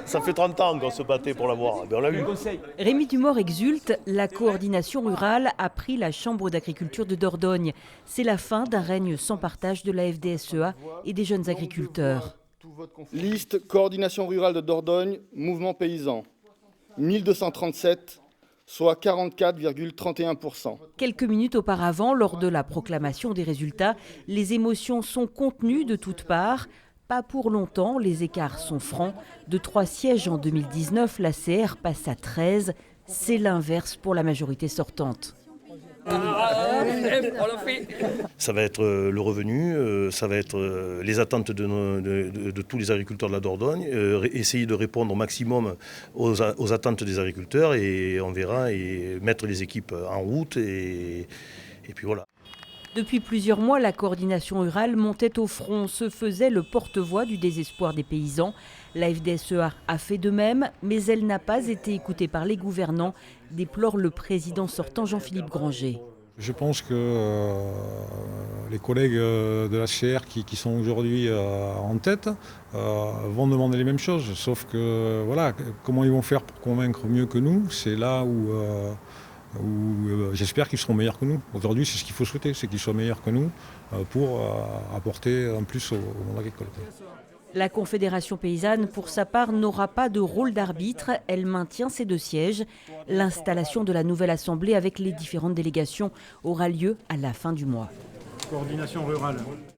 Ça fait 30 ans qu'on se battait pour l'avoir, on l'a eu. Rémi Dumort exulte, la coordination rurale a pris la Chambre d'agriculture de Dordogne. C'est la fin d'un règne sans partage de la FDSEA et des jeunes agriculteurs. Liste coordination rurale de Dordogne, mouvement paysan, 1237, soit 44,31%. Quelques minutes auparavant, lors de la proclamation des résultats, les émotions sont contenues de toutes parts. Pas pour longtemps, les écarts sont francs. De 3 sièges en 2019, la CR passe à 13. C'est l'inverse pour la majorité sortante. Ça va être le revenu, ça va être les attentes de tous les agriculteurs de la Dordogne, essayer de répondre au maximum aux attentes des agriculteurs et on verra, et mettre les équipes en route et puis voilà. Depuis plusieurs mois, la coordination rurale montait au front, se faisait le porte-voix du désespoir des paysans. La FDSEA a fait de même, mais elle n'a pas été écoutée par les gouvernants, déplore le président sortant Jean-Philippe Granger. Je pense que les collègues de la CR qui sont aujourd'hui en tête vont demander les mêmes choses. Sauf que voilà, comment ils vont faire pour convaincre mieux que nous, c'est là où j'espère qu'ils seront meilleurs que nous. Aujourd'hui, c'est ce qu'il faut souhaiter, c'est qu'ils soient meilleurs que nous pour apporter un plus au monde agricole. La Confédération paysanne, pour sa part, n'aura pas de rôle d'arbitre. Elle maintient ses 2 sièges. L'installation de la nouvelle assemblée avec les différentes délégations aura lieu à la fin du mois. Coordination rurale.